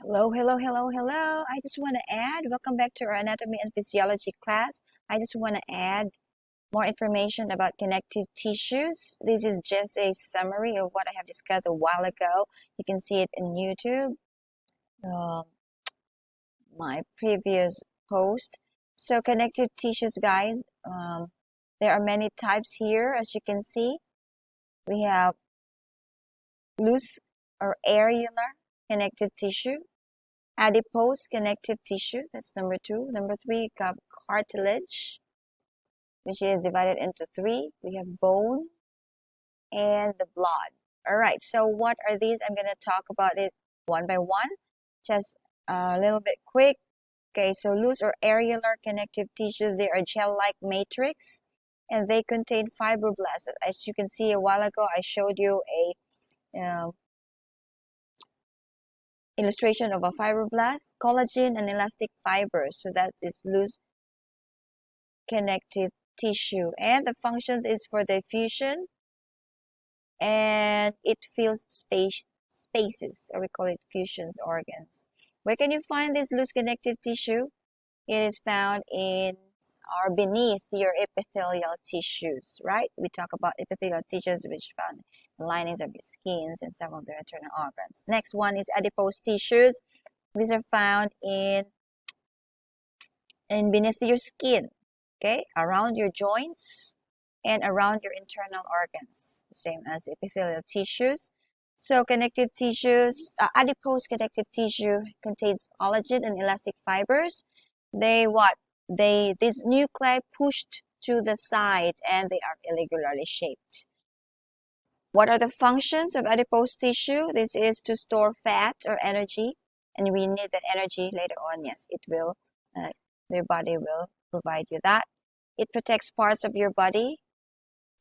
Hello, hello, hello, hello. I just want to add, welcome back to our anatomy and physiology class. I just want to add more information about connective tissues. This is just a summary of what I have discussed a while ago. You can see it in YouTube, uh, my previous post. So connective tissues, guys, there are many types here. As you can see, we have loose or areolar connective tissue. Adipose connective tissue, that's number 2. Number 3, you have cartilage, which is divided into 3. We have bone and the blood. All right, so what are these? I'm going to talk about it one by one, just a little bit quick. Okay, so loose or areolar connective tissues, they are gel-like matrix, and they contain fibroblasts. As you can see a while ago, I showed you a illustration of a fibroblast, collagen, and elastic fibers. So that is loose connective tissue. And the functions is for diffusion, and it fills spaces, or we call it fusions organs. Where can you find this loose connective tissue? It is found in or beneath your epithelial tissues, right? We talk about epithelial tissues, which found in the linings of your skins and some of the internal organs. Next one is adipose tissues. These are found in beneath your skin, okay, around your joints and around your internal organs, the same as epithelial tissues. So connective tissues, adipose connective tissue contains collagen and elastic fibers. These nuclei pushed to the side and they are irregularly shaped. What are the functions of adipose tissue? This is to store fat or energy, and we need that energy later on. Yes, it will. Your body will provide you that. It protects parts of your body,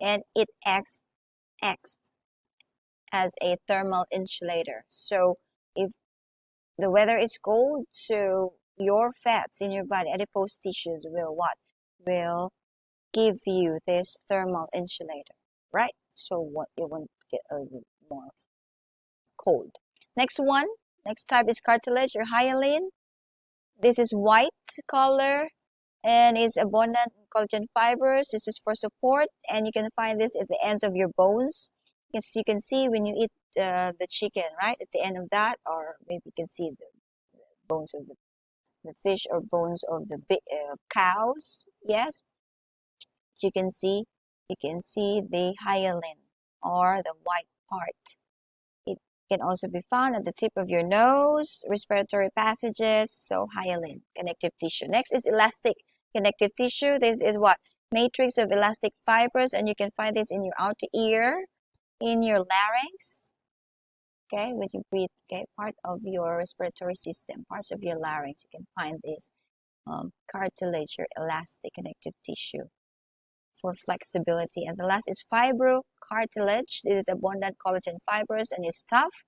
and it acts as a thermal insulator. So if the weather is cold, so your fats in your body, adipose tissues, will what? Will give you this thermal insulator, right? So what you won't get a little more cold. Next type is cartilage or hyaline. This is white color and is abundant in collagen fibers. This is for support, and you can find this at the ends of your bones. As you can see when you eat the chicken, right? At the end of that, or maybe you can see the bones of the fish or bones of the cows. Yes, you can see the hyaline or the white part. It can also be found at the tip of your nose, respiratory passages, so hyaline connective tissue. Next is elastic connective tissue. This is what? Matrix of elastic fibers, and you can find this in your outer ear, in your larynx, okay, when you breathe, okay, part of your respiratory system, parts of your larynx, you can find this cartilage or elastic connective tissue for flexibility. And the last is fibrocartilage. This is abundant collagen fibers and is tough.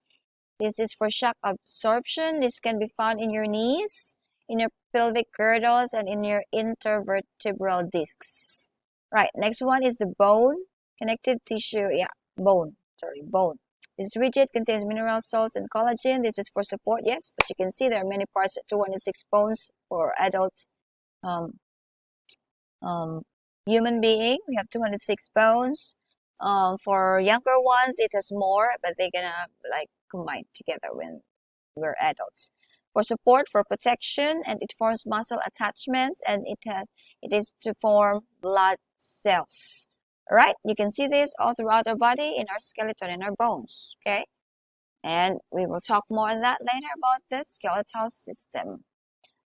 This is for shock absorption. This can be found in your knees, in your pelvic girdles, and in your intervertebral discs. Right, next one is the bone connective tissue. Yeah, bone. This is rigid, contains mineral salts and collagen. This is for support. Yes, as you can see, there are many parts, 206 bones for adult human being. We have 206 bones. For younger ones, it has more, but they're gonna like combine together when we're adults. For support, for protection, and it forms muscle attachments, and it is to form blood cells. All right, you can see this all throughout our body, in our skeleton, in our bones. Okay, and we will talk more on that later about the skeletal system.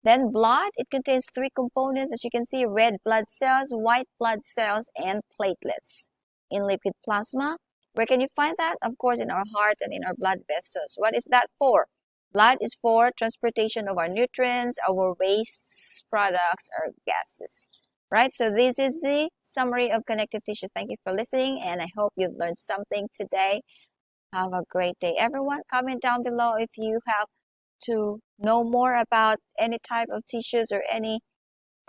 Then blood, it contains 3 components, as you can see: red blood cells, white blood cells, and platelets in liquid plasma. Where can you find that? Of course, in our heart and in our blood vessels. What is that for? Blood is for transportation of our nutrients, our wastes, products, or gases. Right? So this is the summary of connective tissues. Thank you for listening, and I hope you've learned something today. Have a great day, everyone. Comment down below if you have to know more about any type of tissues or any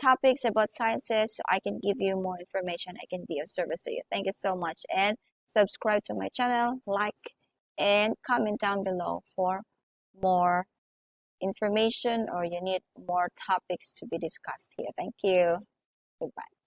topics about sciences, so I can give you more information. I can be of service to you. Thank you so much, and subscribe to my channel, like, and comment down below for more information or you need more topics to be discussed here. Thank you. Goodbye.